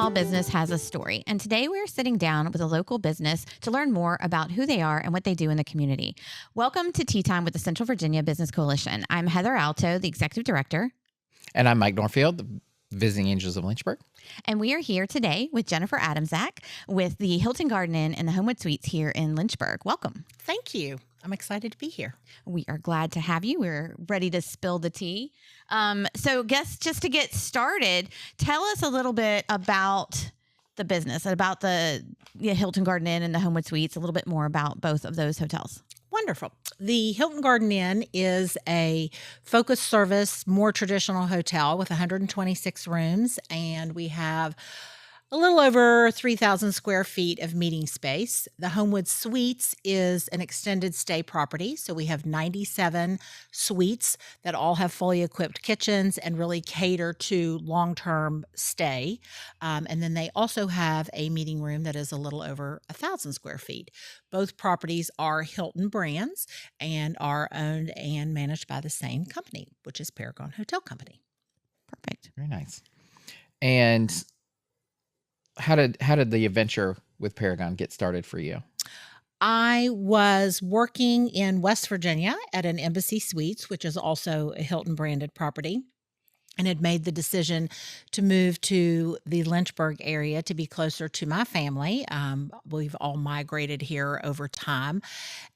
Small business has a story, and today we're sitting down with a local business to learn more about who they are and what they do in the community. Welcome to Tea Time with the Central Virginia Business Coalition. I'm Heather Alto, the Executive Director. And I'm Mike Norfield, the Visiting Angels of Lynchburg. And we are here today with Jennifer Adamczyk with the Hilton Garden Inn and the Homewood Suites here in Lynchburg. Welcome. Thank you. I'm excited to be here. We are glad to have you. We're ready to spill the tea. So guess just to get started, tell us a little bit about the business, about the Hilton Garden Inn and the Homewood Suites, a little bit more about both of those hotels. Wonderful. The Hilton Garden Inn is a focused service, more traditional hotel with 126 rooms, and we have a little over 3,000 square feet of meeting space. The Homewood Suites is an extended stay property, so we have 97 suites that all have fully equipped kitchens and really cater to long-term stay. And then they also have a meeting room that is a little over 1,000 square feet. Both properties are Hilton brands and are owned and managed by the same company, which is Paragon Hotel Company. Perfect. Very nice. And how did the adventure with Paragon get started for you? I was working in West Virginia at an Embassy Suites, which is also a Hilton branded property, and had made the decision to move to the Lynchburg area to be closer to my family. We've all migrated here over time.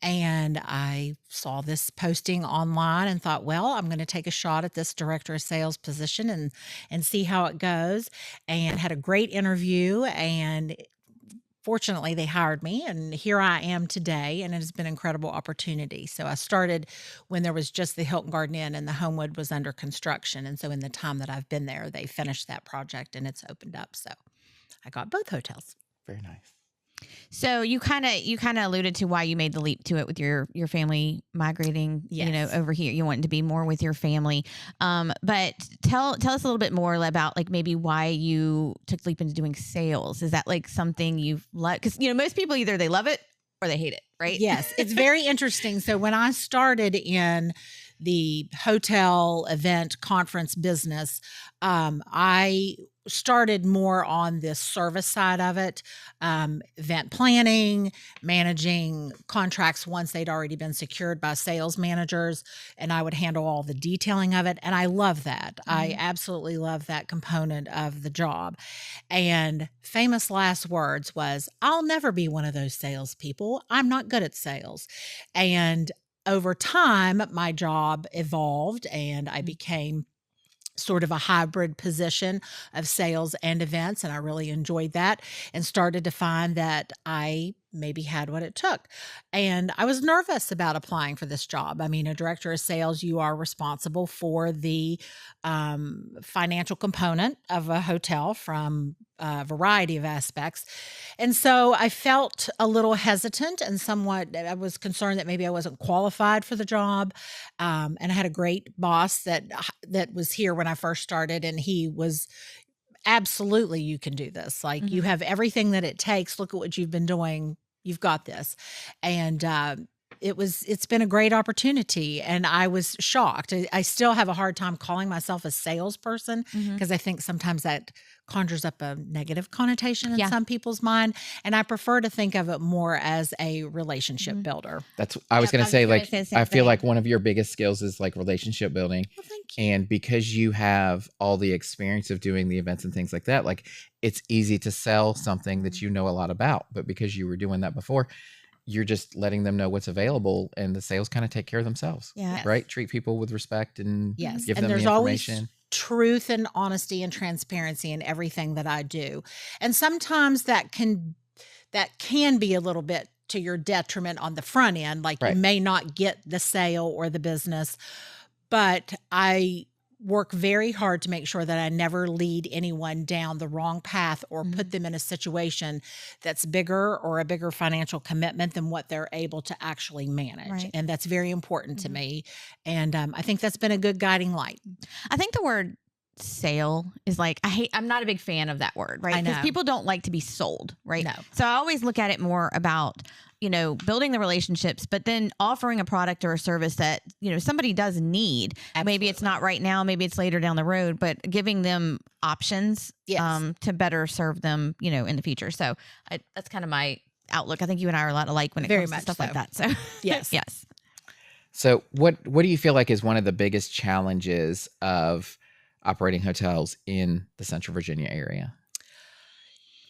And I saw this posting online and thought, well, I'm going to take a shot at this director of sales position and see how it goes. And had a great interview, and fortunately, they hired me, and here I am today, and it has been an incredible opportunity. So I started when there was just the Hilton Garden Inn and the Homewood was under construction. And so in the time that I've been there, they finished that project and it's opened up. So I got both hotels. Very nice. So you kind of alluded to why you made the leap to it with your family migrating, Yes. over here. You wanted to be more with your family. But tell us a little bit more about like maybe why you took the leap into doing sales. Is that like something you've loved? Because most people either they love it or they hate it, right? Yes, it's very interesting. So when I started in the hotel event conference business, I started more on this service side of it, event planning, managing contracts once they'd already been secured by sales managers, and I would handle all the detailing of it. And I love that. Mm-hmm. I absolutely love that component of the job. And famous last words was, I'll never be one of those salespeople. I'm not good at sales. And over time, my job evolved and I became sort of a hybrid position of sales and events. And I really enjoyed that and started to find that I maybe had what it took. And I was nervous about applying for this job. I mean, a director of sales, you are responsible for the financial component of a hotel from a variety of aspects. And so I felt a little hesitant and I was concerned that maybe I wasn't qualified for the job. And I had a great boss that was here when I first started, and he was absolutely, you can do this. Like, you have everything that it takes. Look at what you've been doing. You've got this. And it's been a great opportunity. And I was shocked. I still have a hard time calling myself a salesperson because I think sometimes that conjures up a negative connotation in some people's mind. And I prefer to think of it more as a relationship builder. I was going to say, I feel like one of your biggest skills is like relationship building. Well, thank you. And because you have all the experience of doing the events and things like that, like it's easy to sell something that you know a lot about. But because you were doing that before, you're just letting them know what's available, and the sales kind of take care of themselves. Yeah. Right? Treat people with respect and give them there's the information. Always truth and honesty and transparency in everything that I do. And sometimes that can be a little bit to your detriment on the front end. Like you may not get the sale or the business, but I work very hard to make sure that I never lead anyone down the wrong path or put them in a situation that's bigger or a bigger financial commitment than what they're able to actually manage. Right. And that's very important to me. And I think that's been a good guiding light. I think the word sale is like, I'm not a big fan of that word, right? I know. Because people don't like to be sold, right? No. So I always look at it more about building the relationships, but then offering a product or a service that, somebody does need. Absolutely. Maybe it's not right now, maybe it's later down the road, but giving them options Yes. to better serve them, in the future. So that's kind of my outlook. I think you and I are a lot alike when it Very comes to much stuff like so. that. So Yes. yes. So what do you feel like is one of the biggest challenges of operating hotels in the Central Virginia area?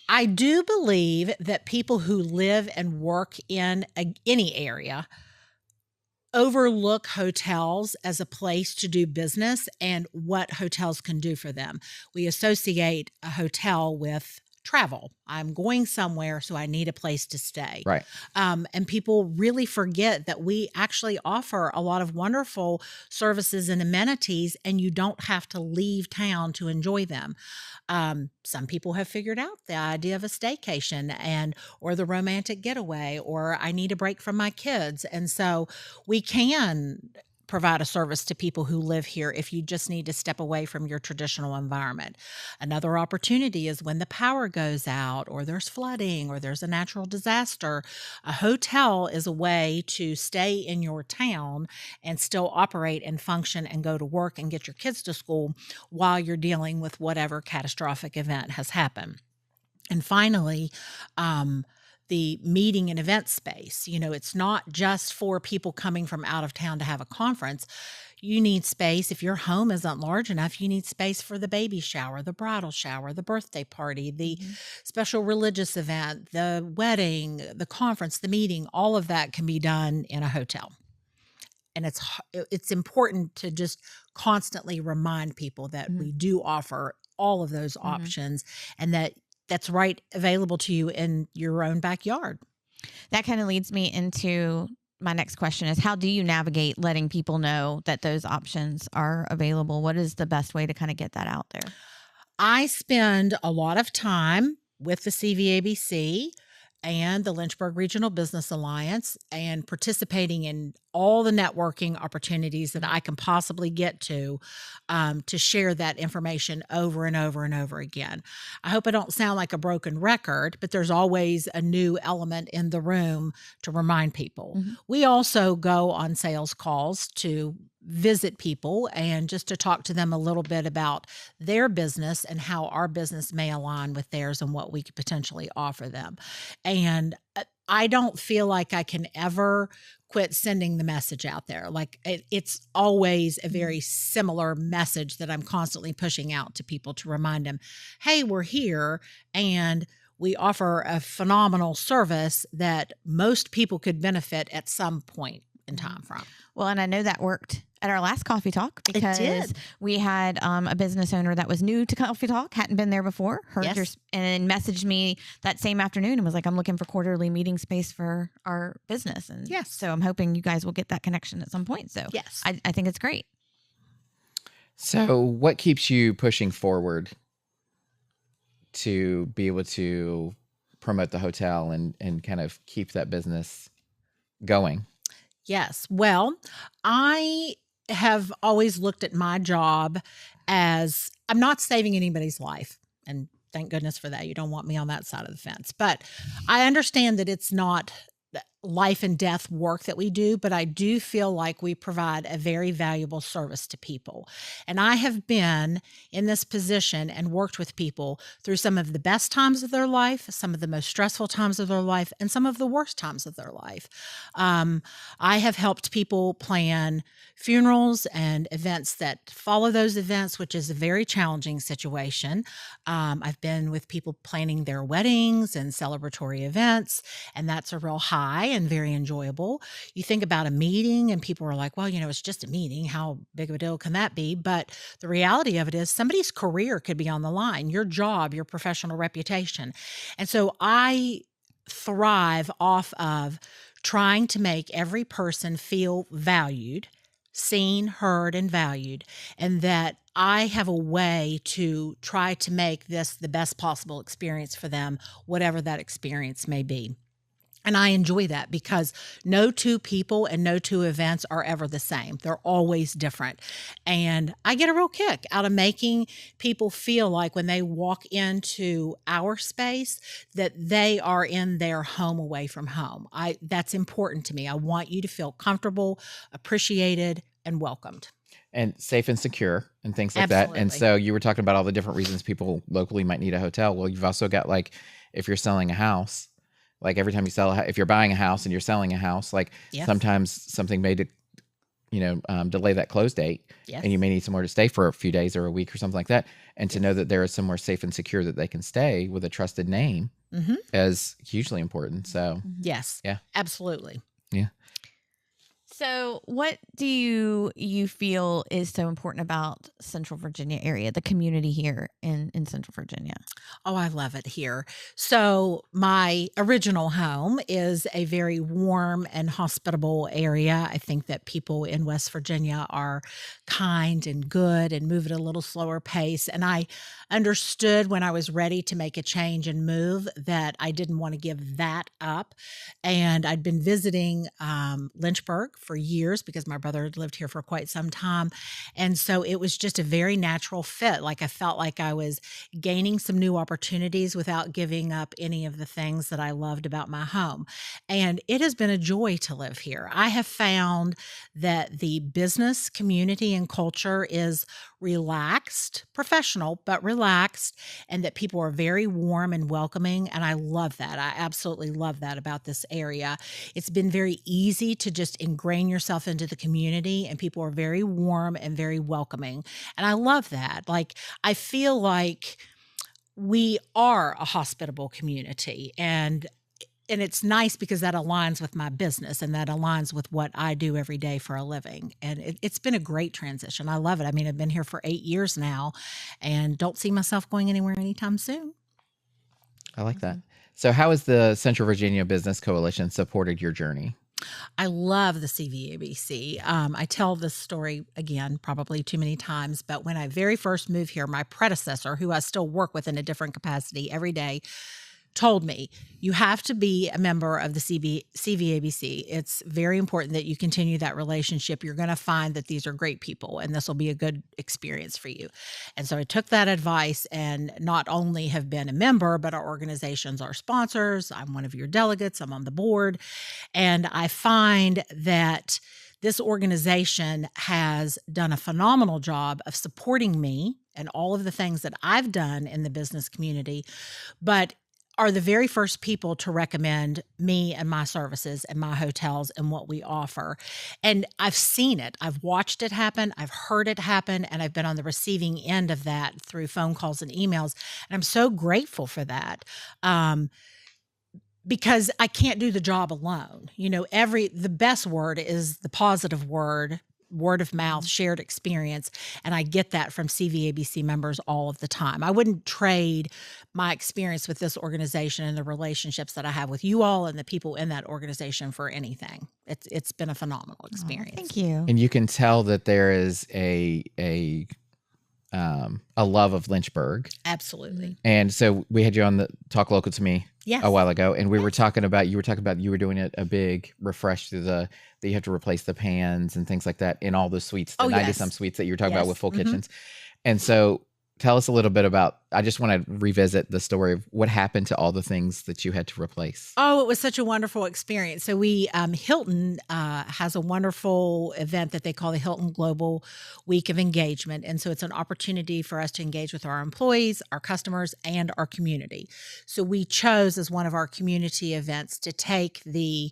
I do believe that people who live and work in any area overlook hotels as a place to do business and what hotels can do for them. We associate a hotel with travel. I'm going somewhere, so I need a place to stay. Right. And people really forget that we actually offer a lot of wonderful services and amenities, and you don't have to leave town to enjoy them. Some people have figured out the idea of a staycation or the romantic getaway, or I need a break from my kids. And so we can provide a service to people who live here if you just need to step away from your traditional environment. Another opportunity is when the power goes out or there's flooding or there's a natural disaster. A hotel is a way to stay in your town and still operate and function and go to work and get your kids to school while you're dealing with whatever catastrophic event has happened. And finally, the meeting and event space. It's not just for people coming from out of town to have a conference. You need space. If your home isn't large enough, you need space for the baby shower, the bridal shower, the birthday party, the special religious event, the wedding, the conference, the meeting. All of that can be done in a hotel. And it's important to just constantly remind people that we do offer all of those options, and that's right available to you in your own backyard. That kind of leads me into my next question is, how do you navigate letting people know that those options are available? What is the best way to kind of get that out there? I spend a lot of time with the CVABC and the Lynchburg Regional Business Alliance and participating in all the networking opportunities that I can possibly get to share that information over and over and over again. I hope I don't sound like a broken record, but there's always a new element in the room to remind people. We also go on sales calls to visit people and just to talk to them a little bit about their business and how our business may align with theirs and what we could potentially offer them. And I don't feel like I can ever quit sending the message out there. Like it's always a very similar message that I'm constantly pushing out to people to remind them, hey, we're here and we offer a phenomenal service that most people could benefit at some point in time from. Well, and I know that worked at our last coffee talk because we had a business owner that was new to coffee talk, hadn't been there before, and messaged me that same afternoon and was like, I'm looking for quarterly meeting space for our business. And so I'm hoping you guys will get that connection at some point. So I think it's great. So what keeps you pushing forward to be able to promote the hotel and kind of keep that business going? Yes. Well, I have always looked at my job as I'm not saving anybody's life. And thank goodness for that. You don't want me on that side of the fence. But I understand that it's not life and death work that we do, but I do feel like we provide a very valuable service to people. And I have been in this position and worked with people through some of the best times of their life, some of the most stressful times of their life, and some of the worst times of their life. I have helped people plan funerals and events that follow those events, which is a very challenging situation. I've been with people planning their weddings and celebratory events, and that's a real high and very enjoyable. You think about a meeting and people are like, well, it's just a meeting. How big of a deal can that be? But the reality of it is somebody's career could be on the line, your job, your professional reputation. And so I thrive off of trying to make every person feel valued, seen, heard, and valued, and that I have a way to try to make this the best possible experience for them, whatever that experience may be. And I enjoy that because no two people and no two events are ever the same. They're always different. And I get a real kick out of making people feel like when they walk into our space that they are in their home away from home. That's important to me. I want you to feel comfortable, appreciated, and welcomed. And safe and secure and things like that. And Absolutely. so you were talking about all the different reasons people locally might need a hotel. Well, you've also got, like, if you're selling a house, like every time you sell, if you're buying a house and you're selling a house, like Yes. sometimes something may, delay that close date, Yes. and you may need somewhere to stay for a few days or a week or something like that. And to know that there is somewhere safe and secure that they can stay with a trusted name Mhm. is hugely important. So Yes. Yeah. Absolutely. So, what do you feel is so important about Central Virginia area, the community here in Central Virginia? Oh, I love it here. So, my original home is a very warm and hospitable area. I think that people in West Virginia are kind and good and move at a little slower pace. And I understood when I was ready to make a change and move that I didn't want to give that up. And I'd been visiting Lynchburg for years because my brother had lived here for quite some time. And so it was just a very natural fit. Like I felt like I was gaining some new opportunities without giving up any of the things that I loved about my home. And it has been a joy to live here. I have found that the business community and culture is relaxed, professional, but relaxed, and that people are very warm and welcoming. And I love that. I absolutely love that about this area. It's been very easy to just ingrain yourself into the community, and people are very warm and very welcoming. And I love that. Like, I feel like we are a hospitable community, and it's nice because that aligns with my business and that aligns with what I do every day for a living. And it's been a great transition. I love it. I mean, I've been here for 8 years now and don't see myself going anywhere anytime soon. I like that. So how has the Central Virginia Business Coalition supported your journey? I love the CVABC. I tell this story again, probably too many times, but when I very first moved here, my predecessor, who I still work with in a different capacity every day, told me, you have to be a member of the CVABC. It's very important that you continue that relationship. You're going to find that these are great people and this will be a good experience for you. And so I took that advice and not only have been a member, but our organizations are sponsors. I'm one of your delegates. I'm on the board. And I find that this organization has done a phenomenal job of supporting me and all of the things that I've done in the business community, but are the very first people to recommend me and my services and my hotels and what we offer. And I've seen it. I've watched it happen. I've heard it happen. And I've been on the receiving end of that through phone calls and emails. And I'm so grateful for that. Because I can't do the job alone. You know, the best word is the positive word of mouth, shared experience. And I get that from CVABC members all of the time. I wouldn't trade my experience with this organization and the relationships that I have with you all and the people in that organization for anything. It's been a phenomenal experience. Thank you. And you can tell that there is a love of Lynchburg. Absolutely. And so we had you on the Talk Local to Me Yes. a while ago, and you were talking about you were doing a big refresh through that you have to replace the pans and things like that in all the suites, the 90 some suites that you were talking about Yes. with full Mhm. kitchens. And so tell us a little bit about, I just want to revisit the story of what happened to all the things that you had to replace. Oh, it was such a wonderful experience. So Hilton has a wonderful event that they call the Hilton Global Week of Engagement. And so it's an opportunity for us to engage with our employees, our customers, and our community. So we chose as one of our community events to take the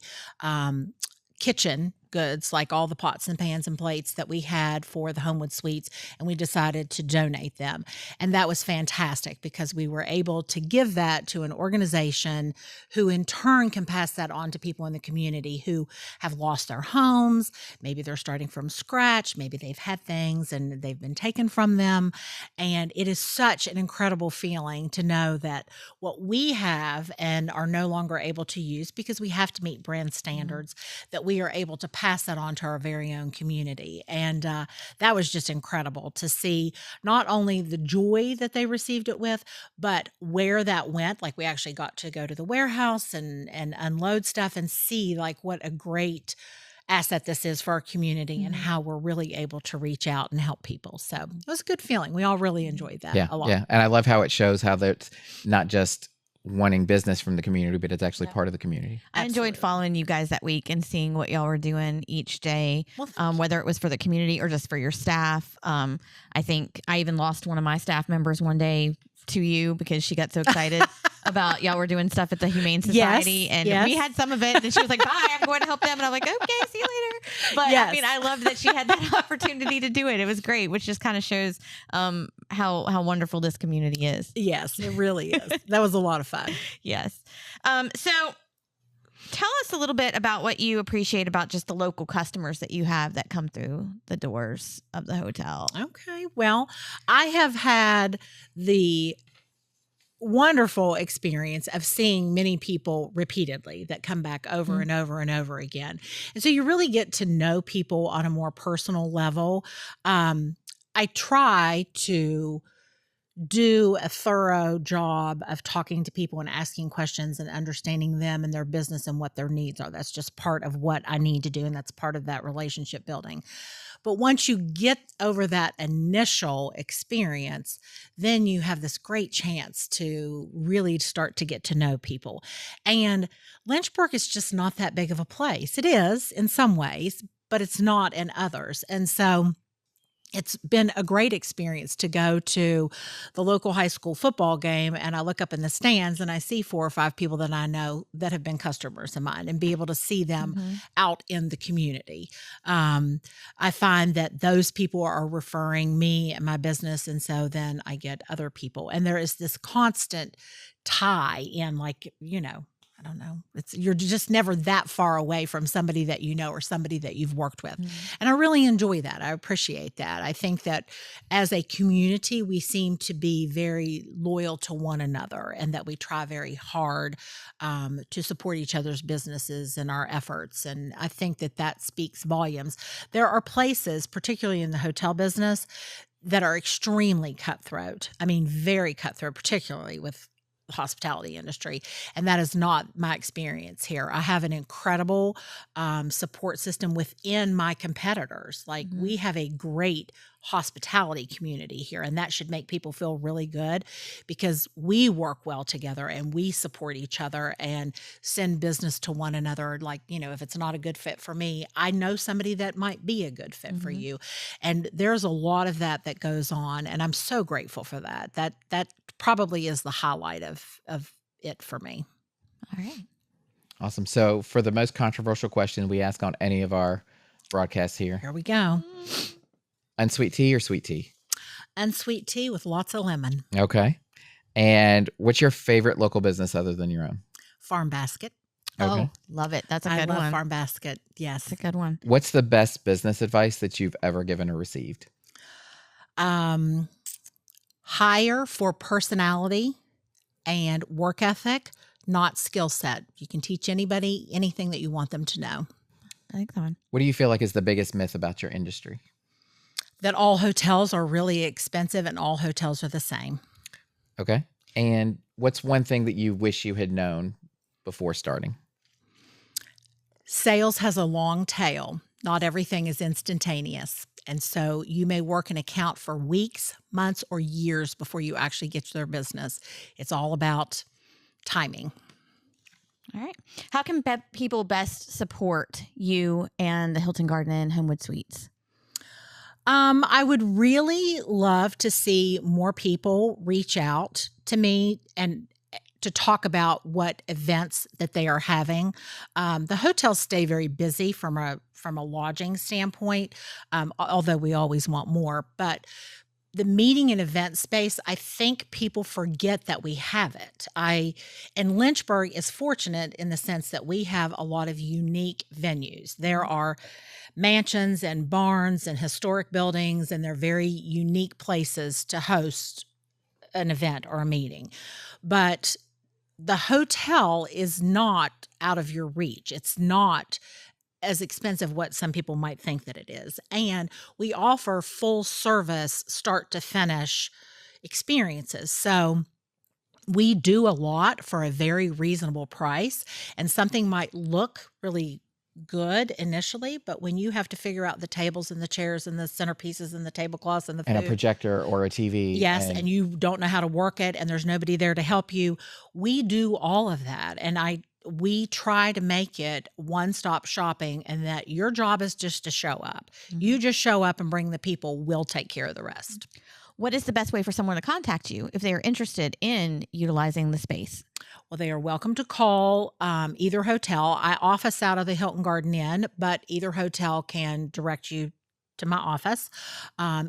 kitchen goods, like all the pots and pans and plates that we had for the Homewood suites, and we decided to donate them. And that was fantastic because we were able to give that to an organization who in turn can pass that on to people in the community who have lost their homes. Maybe they're starting from scratch. Maybe they've had things and they've been taken from them. And it is such an incredible feeling to know that what we have and are no longer able to use because we have to meet brand standards, that we are able to pass that on to our very own community. And that was just incredible to see not only the joy that they received it with, but where that went. Like we actually got to go to the warehouse and unload stuff and see like what a great asset this is for our community and how we're really able to reach out and help people. So it was a good feeling. We all really enjoyed that a lot. Yeah. And I love how it shows how that's not just wanting business from the community, but it's actually part of the community. I enjoyed following you guys that week and seeing what y'all were doing each day, whether it was for the community or just for your staff. I think I even lost one of my staff members one day to you because she got so excited about y'all were doing stuff at the Humane Society. We had some of it and she was like, bye, I'm going to help them. And I'm like, okay, see you later. But I mean, I loved that she had that opportunity to do it. It was great, which just kind of shows how wonderful this community is. Yes, it really is. That was a lot of fun. Yes. So tell us a little bit about what you appreciate about just the local customers that you have that come through the doors of the hotel. Okay. Well, I have had the wonderful experience of seeing many people repeatedly that come back over and over and over again. And so you really get to know people on a more personal level. I try to do a thorough job of talking to people and asking questions and understanding them and their business and what their needs are. That's just part of what I need to do, and that's part of that relationship building. But once you get over that initial experience, then you have this great chance to really start to get to know people. And Lynchburg is just not that big of a place. It is in some ways, but it's not in others. And so it's been a great experience to go to the local high school football game, and I look up in the stands and I see 4 or 5 people that I know that have been customers of mine, and be able to see them out in the community. I find that those people are referring me and my business, and so then I get other people. And there is this constant tie in, like, I don't know. You're just never that far away from somebody that you know or somebody that you've worked with. And I really enjoy that. I appreciate that. I think that as a community, we seem to be very loyal to one another, and that we try very hard to support each other's businesses and our efforts. And I think that speaks volumes. There are places, particularly in the hotel business, that are extremely cutthroat. I mean, very cutthroat, particularly with hospitality industry. And that is not my experience here. I have an incredible support system within my competitors. Like we have a great hospitality community here, and that should make people feel really good, because we work well together and we support each other and send business to one another. Like, if it's not a good fit for me, I know somebody that might be a good fit for you. And there's a lot of that goes on, and I'm so grateful for that. That probably is the highlight of it for me. All right. Awesome. So for the most controversial question we ask on any of our broadcasts here we go. Unsweet tea or sweet tea? Unsweet tea with lots of lemon. Okay. And what's your favorite local business other than your own? Farm Basket. Okay. Oh, love it. That's a good I love one. Farm Basket. Yes. That's a good one. What's the best business advice that you've ever given or received? Hire for personality and work ethic, not skill set. You can teach anybody anything that you want them to know. I like that one. What do you feel like is the biggest myth about your industry? That all hotels are really expensive and all hotels are the same. Okay. And what's one thing that you wish you had known before starting? Sales has a long tail. Not everything is instantaneous. And so you may work an account for weeks, months, or years before you actually get to their business. It's all about timing. All right. How can people best support you and the Hilton Garden Inn Homewood Suites? I would really love to see more people reach out to me and to talk about what events that they are having. The hotels stay very busy from a lodging standpoint, although we always want more. But the meeting and event space, I think people forget that we have it. And Lynchburg is fortunate in the sense that we have a lot of unique venues. There are mansions and barns and historic buildings, and they're very unique places to host an event or a meeting. But the hotel is not out of your reach. It's not as expensive what some people might think that it is. And we offer full service, start to finish experiences. So we do a lot for a very reasonable price, and something might look really good initially, but when you have to figure out the tables and the chairs and the centerpieces and the tablecloths and the food, And a projector or a TV. yes, and you don't know how to work it and there's nobody there to help you, we do all of that. And we try to make it one-stop shopping, and that your job is just to show up. You just show up and bring the people. We'll take care of the rest. What is the best way for someone to contact you if they are interested in utilizing the space? Well, they are welcome to call either hotel. I office out of the Hilton Garden Inn, but either hotel can direct you to my office.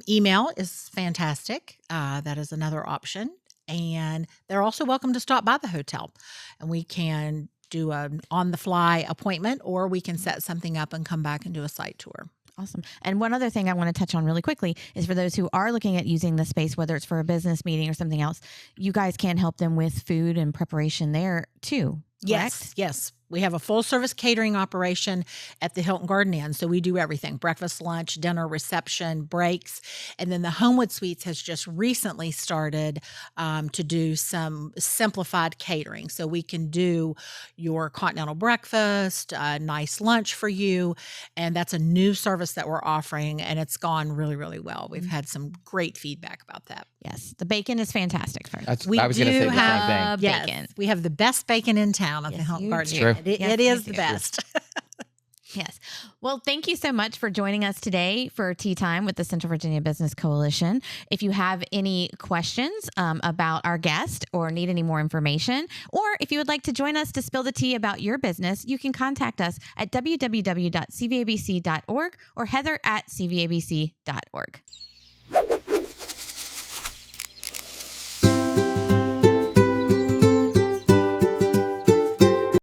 Email is fantastic. That is another option. And they're also welcome to stop by the hotel, and we can do an on-the-fly appointment, or we can set something up and come back and do a site tour. Awesome. And one other thing I want to touch on really quickly is for those who are looking at using the space, whether it's for a business meeting or something else, you guys can help them with food and preparation there too. Correct? Yes. We have a full service catering operation at the Hilton Garden Inn. So we do everything: breakfast, lunch, dinner, reception, breaks. And then the Homewood Suites has just recently started to do some simplified catering. So we can do your continental breakfast, a nice lunch for you. And that's a new service that we're offering, and it's gone really, really well. We've had some great feedback about that. Yes. The bacon is fantastic. I was going to say the same thing. Yes, Bacon. we have the best bacon in town at the Yes, Hilton you Garden do. Inn. True. Yes, It you is do. the best. Yes. Well, thank you so much for joining us today for Tea Time with the Central Virginia Business Coalition. If you have any questions about our guest or need any more information, or if you would like to join us to spill the tea about your business, you can contact us at www.cvabc.org or heather@cvabc.org.